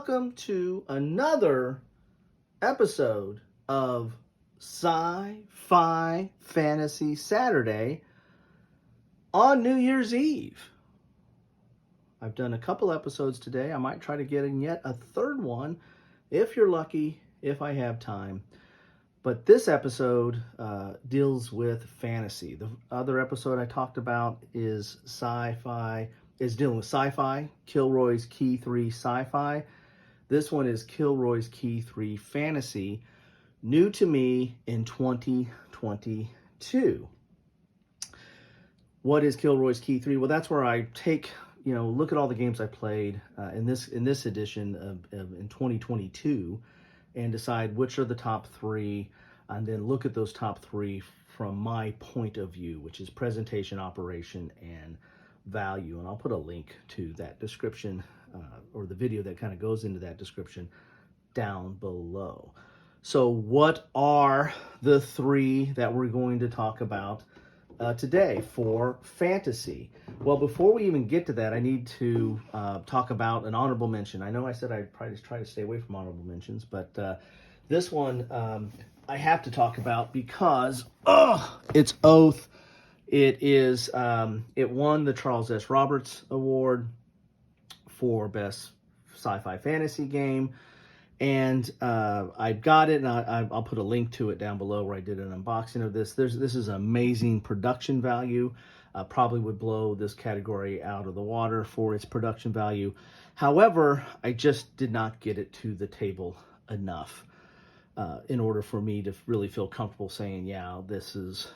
welcome to another episode of Sci-Fi Fantasy Saturday on New Year's Eve. I've done a couple episodes today. I might try to get in yet a third one, if you're lucky, if I have time. But this episode deals with fantasy. The other episode I talked about is dealing with sci-fi, Kilroy's Key 3 Sci-Fi. This one is Kilroy's Key 3 Fantasy, new to me in 2022. What is Kilroy's Key 3? Well, that's where I take, look at all the games I played in this edition of in 2022 and decide which are the top three, and then look at those top three from my point of view, which is presentation, operation, and value. And I'll put a link to that description or the video that kind of goes into that description down below. So what are the three that we're going to talk about today for fantasy? Well, before we even get to that, I need to talk about an honorable mention. I know I said I'd probably try to stay away from honorable mentions, but this one I have to talk about because it's Oath. It is it won the Charles S. Roberts Award for Best Sci-Fi Fantasy Game. And I've got it, and I'll put a link to it down below where I did an unboxing of this. This is amazing production value. Probably would blow this category out of the water for its production value. However, I just did not get it to the table enough in order for me to really feel comfortable saying, yeah, this is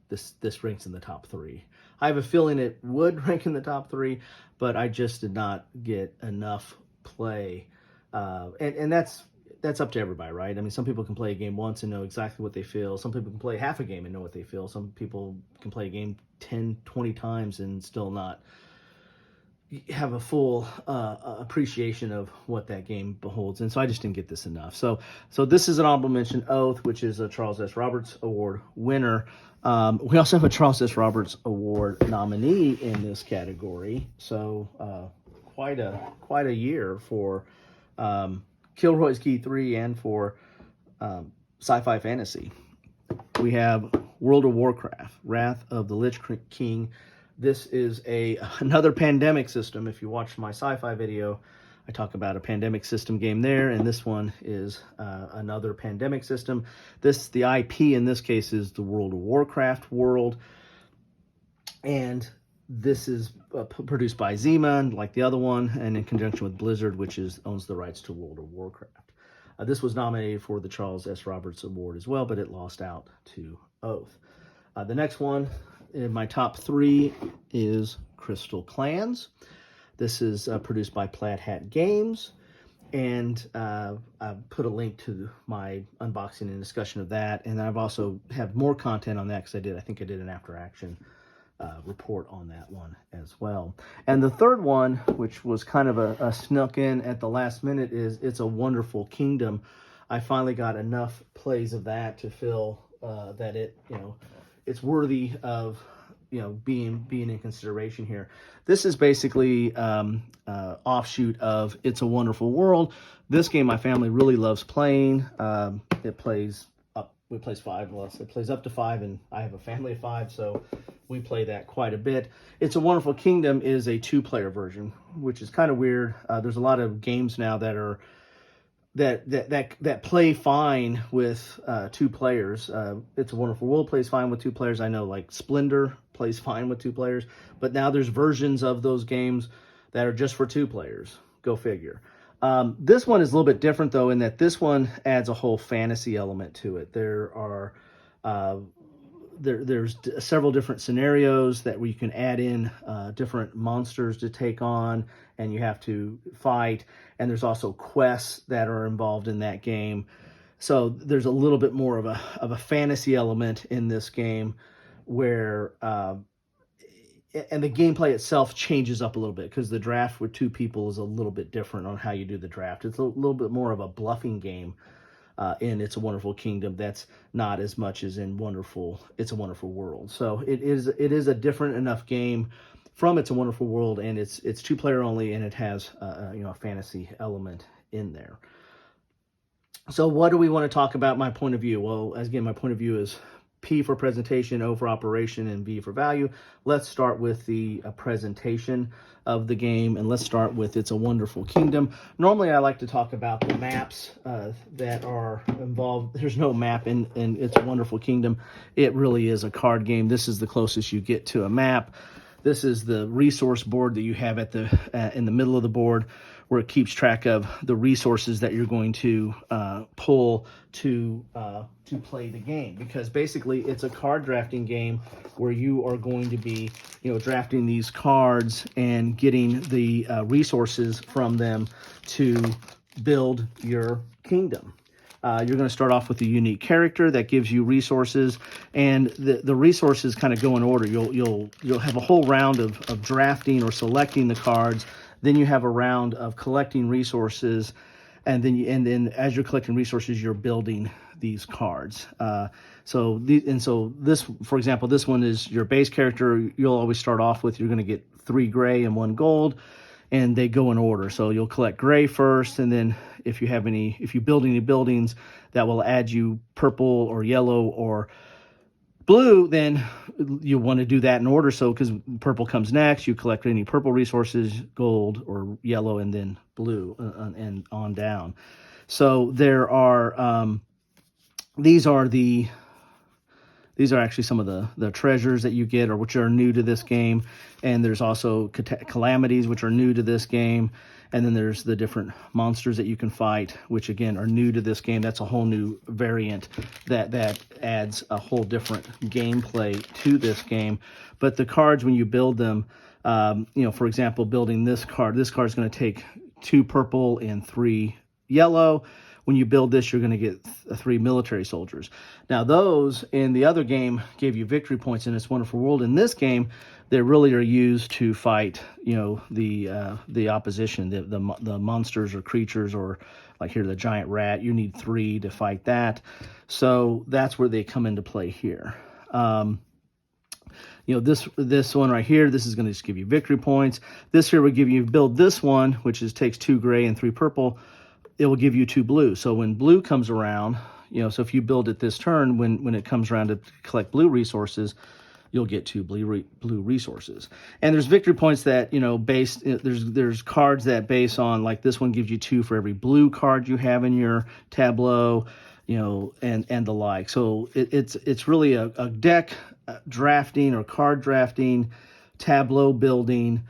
this ranks in the top three. I have a feeling it would rank in the top three, but I just did not get enough play. And that's up to everybody, right? I mean, some people can play a game once and know exactly what they feel. Some people can play half a game and know what they feel. Some people can play a game 10, 20 times and still not have a full appreciation of what that game beholds. And so I just didn't get this enough. So this is an honorable mention, Oath, which is a Charles S. Roberts Award winner. We also have a Charles S. Roberts Award nominee in this category. So quite a year for Kilroy's Key 3 and for Sci-Fi Fantasy. We have World of Warcraft, Wrath of the Lich King. This is another pandemic system. If you watch my sci-fi video, I talk about a pandemic system game there, and this one is another pandemic system. The IP in this case is the World of Warcraft world, and this is produced by Zima, like the other one, and in conjunction with Blizzard, which owns the rights to World of Warcraft. This was nominated for the Charles S. Roberts Award as well, but it lost out to Oath. The next one in my top three is Crystal Clans. This is produced by Plaid Hat Games, and I put a link to my unboxing and discussion of that, and I've also have more content on that because I think I did an after action report on that one as well. And the third one, which was kind of a snuck in at the last minute, is It's a Wonderful Kingdom. I finally got enough plays of that to feel that it's worthy of being in consideration here. This is basically offshoot of It's a Wonderful World. This game my family really loves playing. It plays up to 5, and I have a family of 5, so we play that quite a bit. It's a Wonderful Kingdom is a 2-player version, which is kind of weird. There's a lot of games now that play fine with 2 players. It's a Wonderful World plays fine with 2 players. I know, like Splendor plays fine with 2 players, but now there's versions of those games that are just for 2 players. Go figure. This one is a little bit different, though, in that this one adds a whole fantasy element to it. There are there's several different scenarios that where you can add in different monsters to take on, and you have to fight. And there's also quests that are involved in that game. So there's a little bit more of a fantasy element in this game, where and the gameplay itself changes up a little bit because the draft with 2 people is a little bit different on how you do the draft. It's a little bit more of a bluffing game in It's a Wonderful Kingdom. That's not as much as in It's a Wonderful World. So it is a different enough game from It's a Wonderful World, and it's 2-player only, and it has a fantasy element in there. So what do we want to talk about? My point of view. Well, as again, my point of view is P for presentation, O for operation, and V for value. Let's start with the presentation of the game, and let's start with It's a Wonderful Kingdom. Normally, I like to talk about the maps that are involved. There's no map in It's a Wonderful Kingdom. It really is a card game. This is the closest you get to a map. This is the resource board that you have at the in the middle of the board, where it keeps track of the resources that you're going to pull to play the game. Because basically, it's a card drafting game where you are going to be, drafting these cards and getting the resources from them to build your kingdom. You're going to start off with a unique character that gives you resources, and the resources kind of go in order. You'll have a whole round of drafting or selecting the cards. Then you have a round of collecting resources, and then as you're collecting resources, you're building these cards. So this, for example, this one is your base character. You'll always start off with, you're going to get 3 gray and 1 gold, and they go in order. So you'll collect gray first, and then if you build any buildings that will add you purple or yellow or blue, then you want to do that in order. So because purple comes next, you collect any purple resources, gold or yellow, and then blue, and on down. So there are these are actually some of the treasures that you get, or which are new to this game. And there's also calamities, which are new to this game. And then there's the different monsters that you can fight, which again are new to this game. That's a whole new variant that adds a whole different gameplay to this game. But the cards, when you build them, for example, building this card is going to take 2 purple and 3 yellow. When you build this, you're going to get 3 military soldiers. Now, those in the other game gave you victory points in It's Wonderful World. In this game, they really are used to fight, the opposition, the monsters or creatures, or like here, the giant rat. You need 3 to fight that. So that's where they come into play here. This one right here, this is going to just give you victory points. This here will give you, build this one, which takes 2 gray and 3 purple. It will give you 2 blue. So when blue comes around, so if you build it this turn, when it comes around to collect blue resources, you'll get 2 blue resources. And there's victory points that, there's cards that base on, like this one gives you 2 for every blue card you have in your tableau, and the like. So it's really a deck drafting or card drafting, tableau building,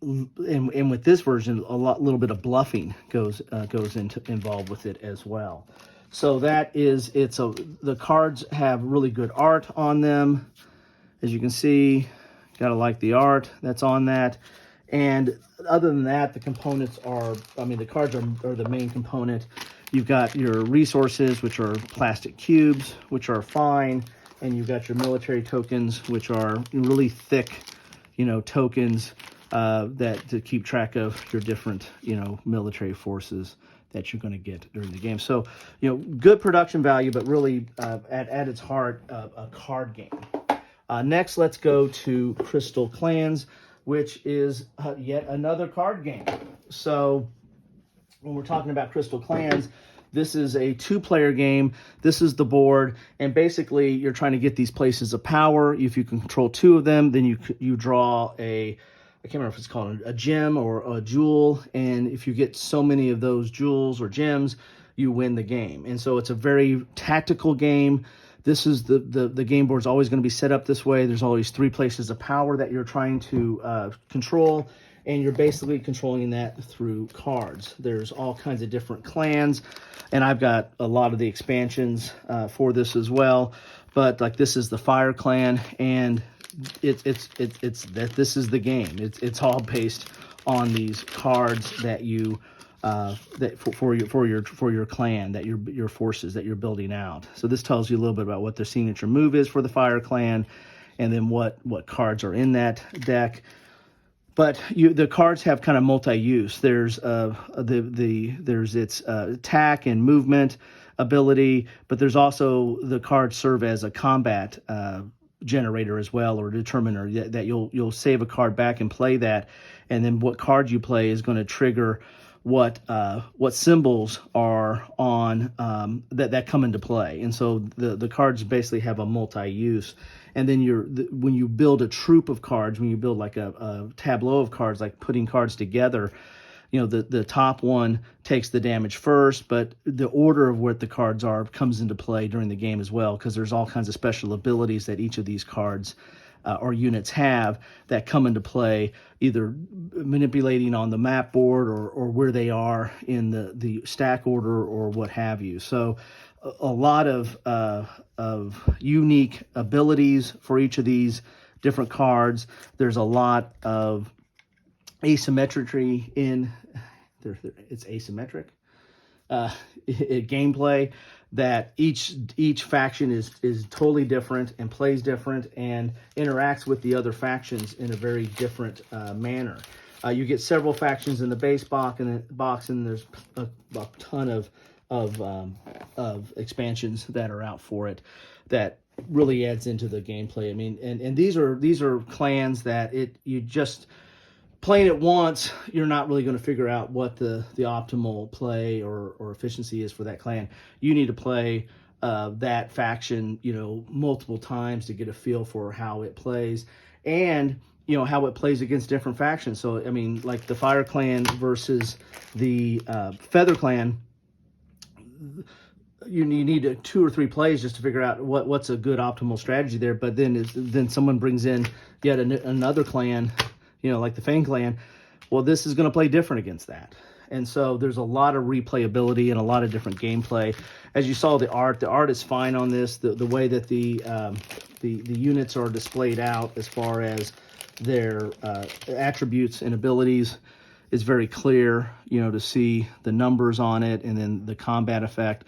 and with this version, little bit of bluffing goes involved with it as well. So the cards have really good art on them, as you can see. Gotta like the art that's on that. And other than that, the components the cards are the main component. You've got your resources, which are plastic cubes, which are fine, and you've got your military tokens, which are really thick, tokens. That to keep track of your different, military forces that you're going to get during the game. So, good production value, but really at its heart, a card game. Next, let's go to Crystal Clans, which is yet another card game. So, when we're talking about Crystal Clans, this is a 2-player game. This is the board, and basically you're trying to get these places of power. If you can control 2 of them, then you draw I can't remember if it's called a gem or a jewel, and if you get so many of those jewels or gems, you win the game. And so it's a very tactical game. This is the game board's always going to be set up this way. There's always 3 places of power that you're trying to control, and you're basically controlling that through cards. There's all kinds of different clans, and I've got a lot of the expansions for this as well. But like this is the Fire Clan, and it's that this is the game. It's all based on these cards that you that for your clan, that your forces that you're building out. So this tells you a little bit about what their signature move is for the Fire Clan, and then what cards are in that deck. But the cards have kind of multi-use. There's there's its attack and movement ability, but there's also the cards serve as a combat generator as well, or determiner, that you'll save a card back and play that, and then what card you play is going to trigger what symbols are on that come into play. And so the cards basically have a multi-use. And then when you build a troop of cards, when you build like a tableau of cards, like putting cards together, the top one takes the damage first, but the order of what the cards are comes into play during the game as well, because there's all kinds of special abilities that each of these cards or units have that come into play, either manipulating on the map board or where they are in the stack order or what have you. So a lot of unique abilities for each of these different cards. There's a lot of asymmetry in it's asymmetric gameplay, that each faction is totally different and plays different and interacts with the other factions in a very different manner. You get several factions in the base box, and there's a ton of expansions that are out for it that really adds into the gameplay. I mean, and these are clans that you just playing it once, you're not really going to figure out what the optimal play or efficiency is for that clan. You need to play that faction, multiple times to get a feel for how it plays, and how it plays against different factions. So I mean, like the Fire Clan versus the Feather Clan, you need 2 or 3 plays just to figure out what's a good optimal strategy there. But then someone brings in yet another clan, like the Fang Clan. Well, this is going to play different against that. And so there's a lot of replayability and a lot of different gameplay. As you saw, the art is fine on this. The way that the units are displayed out as far as their attributes and abilities is very clear, to see the numbers on it, and then the combat effect.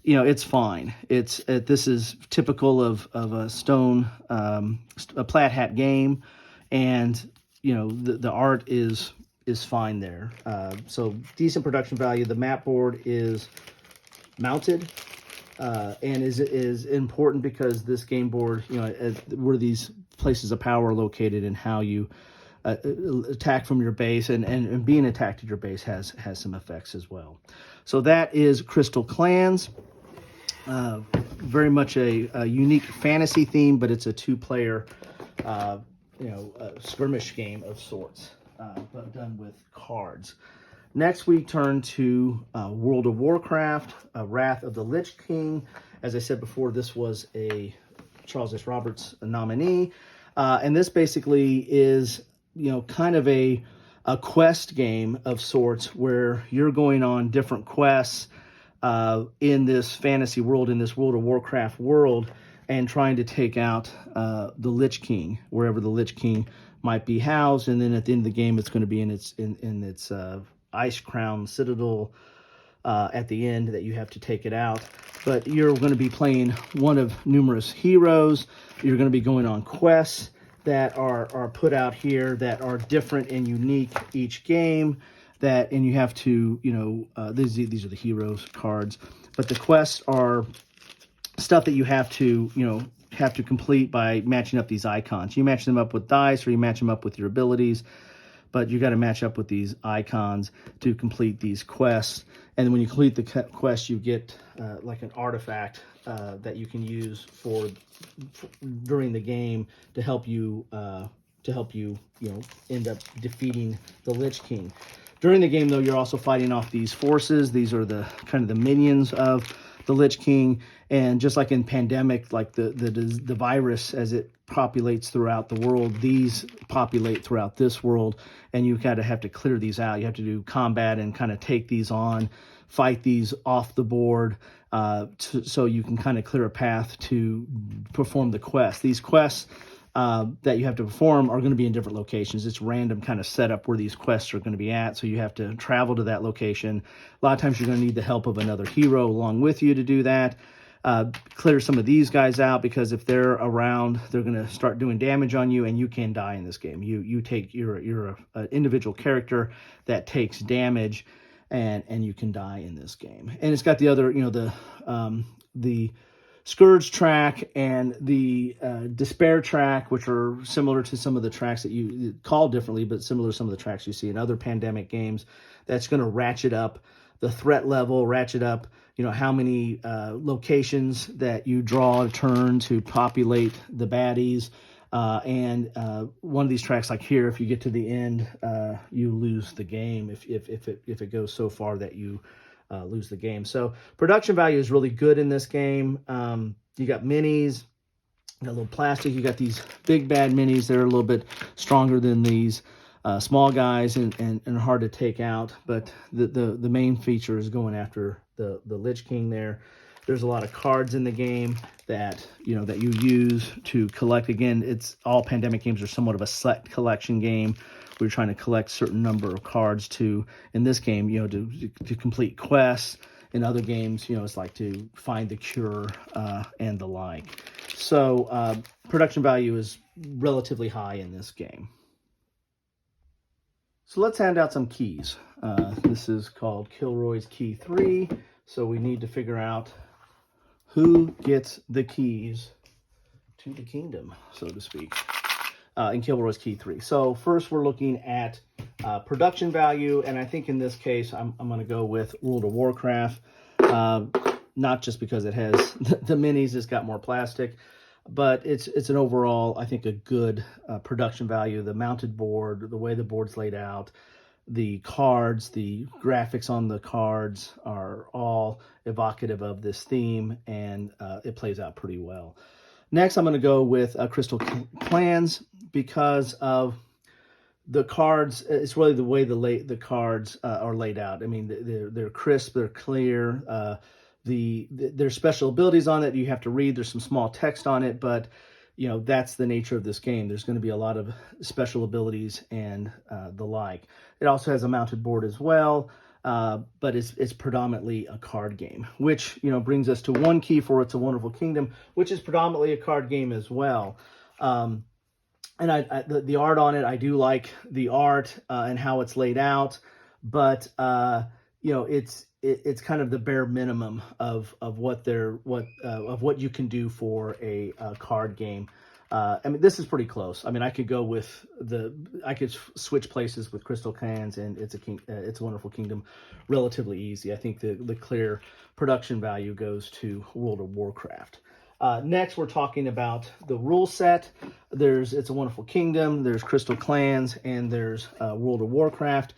It's fine. This is typical of a stone, a Plat Hat game, and the art is fine there. So decent production value. The map board is mounted, and is important because this game board, where these places of power are located and how you attack from your base, and being attacked at your base has some effects as well. So that is Crystal Clans. Very much a unique fantasy theme, but it's a 2-player skirmish game of sorts, but done with cards. Next, we turn to World of Warcraft, Wrath of the Lich King. As I said before, this was a Charles S. Roberts nominee, and this basically is kind of a quest game of sorts, where you're going on different quests in this fantasy world, in this World of Warcraft world, and trying to take out the Lich King, wherever the Lich King might be housed. And then at the end of the game, it's going to be in its Ice Crown Citadel at the end, that you have to take it out. But you're going to be playing one of numerous heroes. You're going to be going on quests that are put out here that are different and unique each game. And you have to, these are the heroes cards, but the quests are stuff that you have to complete by matching up these icons. You match them up with dice, or you match them up with your abilities, but you got to match up with these icons to complete these quests. And when you complete the quest, you get like an artifact that you can use for during the game to help you end up defeating the Lich King. During the game, though, you're also fighting off these forces. These are the kind of the minions of the Lich King. And just like in Pandemic, like the virus, as it populates throughout the world, these populate throughout this world, and you kind of have to clear these out. You have to do combat and kind of take these on, fight these off the board, so you can kind of clear a path to perform the quest. These quests that you have to perform are going to be in different locations. It's random kind of setup where these quests are going to be at, so you have to travel to that location. A lot of times you're going to need the help of another hero along with you to do that. Clear some of these guys out, because if they're around, they're going to start doing damage on you, and you can die in this game. You're an individual character that takes damage, and you can die in this game. And it's got the other, the Scourge track and the Despair track, which are similar to some of the tracks that you call differently, but similar to some of the tracks you see in other pandemic games. That's going to ratchet up the threat level, ratchet up, how many locations that you draw a turn to populate the baddies. And one of these tracks, like here, if you get to the end, you lose the game if it goes so far that you lose the game. So production value is really good in this game. You got minis, you got a little plastic. You got these big bad minis. They're a little bit stronger than these small guys and hard to take out. But the main feature is going after the Lich King there. There's a lot of cards in the game that that you use to collect. Again, it's all pandemic games are somewhat of a select collection game. We're trying to collect a certain number of cards to, in this game, to complete quests. In other games, it's like to find the cure and the like. So production value is relatively high in this game. So let's hand out some keys. This is called Kilroy's Key 3. So we need to figure out who gets the keys to the kingdom, so to speak, in Kilroy's Key 3. So first we're looking at production value, and I think in this case I'm going to go with World of Warcraft, not just because it has the minis, it's got more plastic, but it's an overall, I think, a good production value. The mounted board, the way the board's laid out, the cards, the graphics on the cards are all evocative of this theme, and it plays out pretty well. Next, I'm going to go with Crystal Clans because of the cards. It's really the way the cards are laid out. I mean, they're crisp, they're clear. There's special abilities on it you have to read. There's some small text on it, but that's the nature of this game. There's going to be a lot of special abilities and the like. It also has a mounted board as well, but it's predominantly a card game, which brings us to one key for It's a Wonderful Kingdom, which is predominantly a card game as well. And the art on it, I do like the art and how it's laid out, but it's kind of the bare minimum of what you can do for a card game. I mean, this is pretty close. I mean, I could go with I could switch places with Crystal Clans and It's a Wonderful Kingdom relatively easy. I think the clear production value goes to World of Warcraft. Next, we're talking about the rule set. There's It's a Wonderful Kingdom, there's Crystal Clans, and there's World of Warcraft.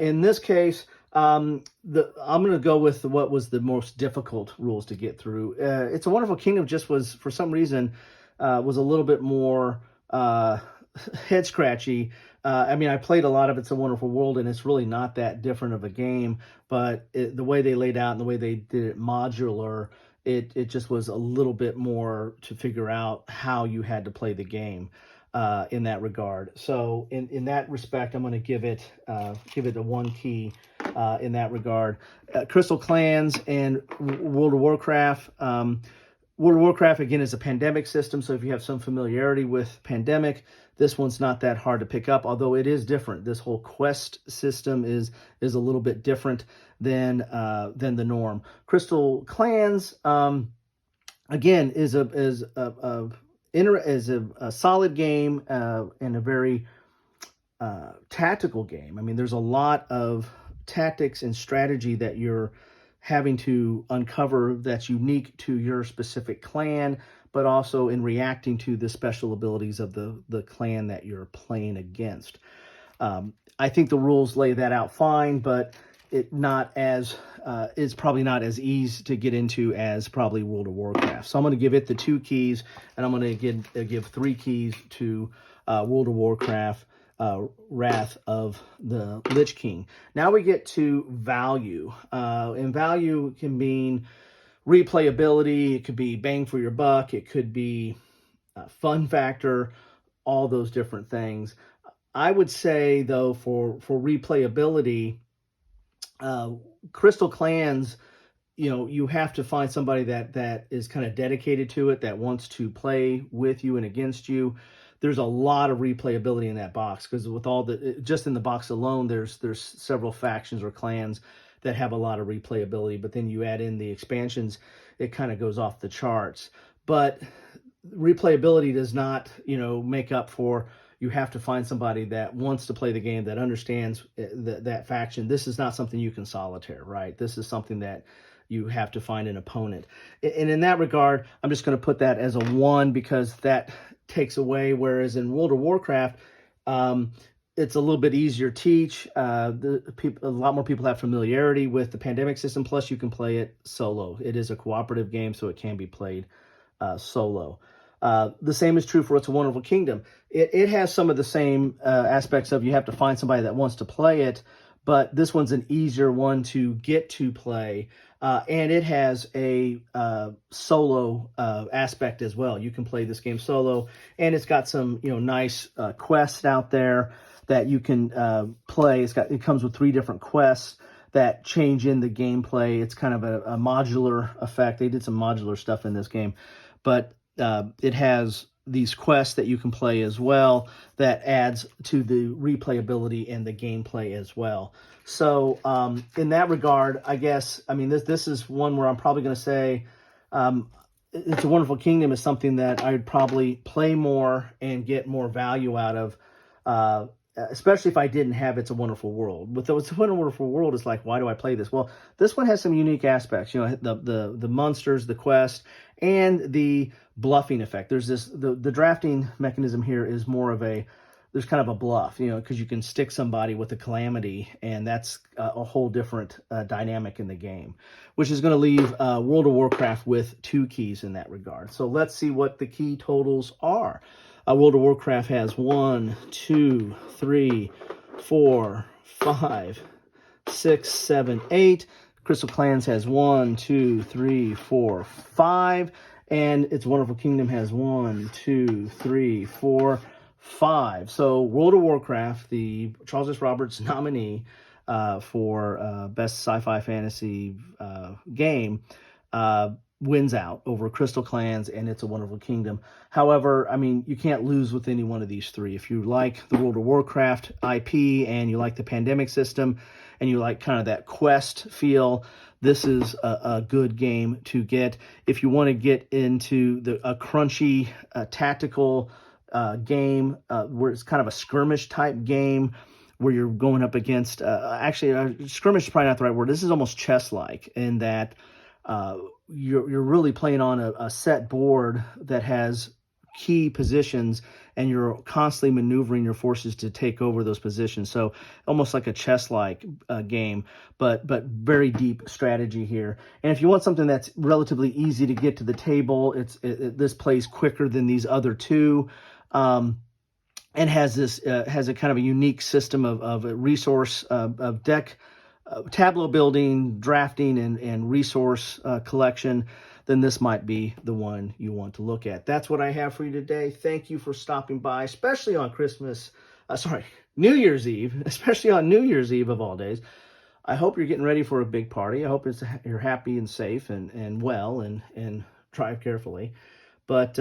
In this case, I'm going to go with what was the most difficult rules to get through. It's a Wonderful Kingdom just was, for some reason, was a little bit more head scratchy. I mean, I played a lot of It's a Wonderful World, and it's really not that different of a game, but the way they laid out and the way they did it modular, it just was a little bit more to figure out how you had to play the game in that regard. So in that respect, I'm going to give it a one key in that regard. Crystal Clans and World of Warcraft. World of Warcraft, again, is a pandemic system, so if you have some familiarity with pandemic, this one's not that hard to pick up, although it is different. This whole quest system is a little bit different than the norm. Crystal Clans, again, is a solid game and a very tactical game. I mean, there's a lot of tactics and strategy that you're having to uncover that's unique to your specific clan, but also in reacting to the special abilities of the clan that you're playing against. I think the rules lay that out fine, but it's probably not as easy to get into as probably World of Warcraft. So I'm going to give it the 2 keys, and I'm going to give 3 keys to World of Warcraft, Wrath of the Lich King. Now we get to value. And value can mean replayability, it could be bang for your buck, it could be fun factor, all those different things. I would say, though, for replayability, Crystal Clans, you have to find somebody that is kind of dedicated to it, that wants to play with you and against you. There's a lot of replayability in that box, because with just in the box alone, there's several factions or clans that have a lot of replayability, but then you add in the expansions, it kind of goes off the charts. But replayability does not, make up for, you have to find somebody that wants to play the game, that understands that faction. This is not something you can solitaire, right? This is something that you have to find an opponent. And in that regard, I'm just going to put that as a 1 because that takes away, whereas in World of Warcraft, it's a little bit easier to teach. A lot more people have familiarity with the pandemic system, plus you can play it solo. It is a cooperative game, so it can be played solo. The same is true for It's a Wonderful Kingdom. It has some of the same aspects of, you have to find somebody that wants to play it, but this one's an easier one to get to play. And it has a solo aspect as well. You can play this game solo, and it's got some nice quests out there that you can play. It comes with 3 different quests that change in the gameplay. It's kind of a modular effect. They did some modular stuff in this game, but it has these quests that you can play as well that adds to the replayability and the gameplay as well. So in that regard, I guess, this is one where I'm probably going to say It's a Wonderful Kingdom is something that I would probably play more and get more value out of, especially if I didn't have It's a Wonderful World. With It's a Wonderful World, it's like, why do I play this? Well, this one has some unique aspects. The monsters, the quest, and the bluffing effect. There's the drafting mechanism here is more of there's kind of a bluff, because you can stick somebody with a calamity, and that's a whole different dynamic in the game, which is going to leave World of Warcraft with 2 keys in that regard. So let's see what the key totals are. World of Warcraft has 1, 2, 3, 4, 5, 6, 7, 8. Crystal Clans has 1, 2, 3, 4, 5. And It's a Wonderful Kingdom has 1, 2, 3, 4, 5. So World of Warcraft, the Charles S. Roberts nominee for Best Sci-Fi Fantasy Game, wins out over Crystal Clans and It's a Wonderful Kingdom. However, you can't lose with any one of these 3. If you like the World of Warcraft IP and you like the pandemic system and you like kind of that quest feel, this is a good game to get. If you want to get into a crunchy tactical game where it's kind of a skirmish type game where you're going up against, actually skirmish is probably not the right word. This is almost chess-like in that you're really playing on a set board that has key positions, and you're constantly maneuvering your forces to take over those positions. So almost like a chess-like game, but very deep strategy here. And if you want something that's relatively easy to get to the table, this plays quicker than these other 2. And has a kind of a unique system of resource of deck tableau building, drafting, and resource collection, then this might be the one you want to look at. That's what I have for you today. Thank you for stopping by, especially on New Year's Eve, especially on New Year's Eve of all days. I hope you're getting ready for a big party. I hope you're happy and safe and well and drive carefully. But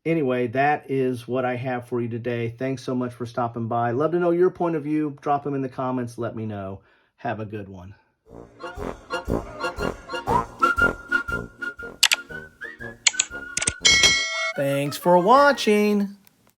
anyway, that is what I have for you today. Thanks so much for stopping by. Love to know your point of view. Drop them in the comments. Let me know. Have a good one. Thanks for watching.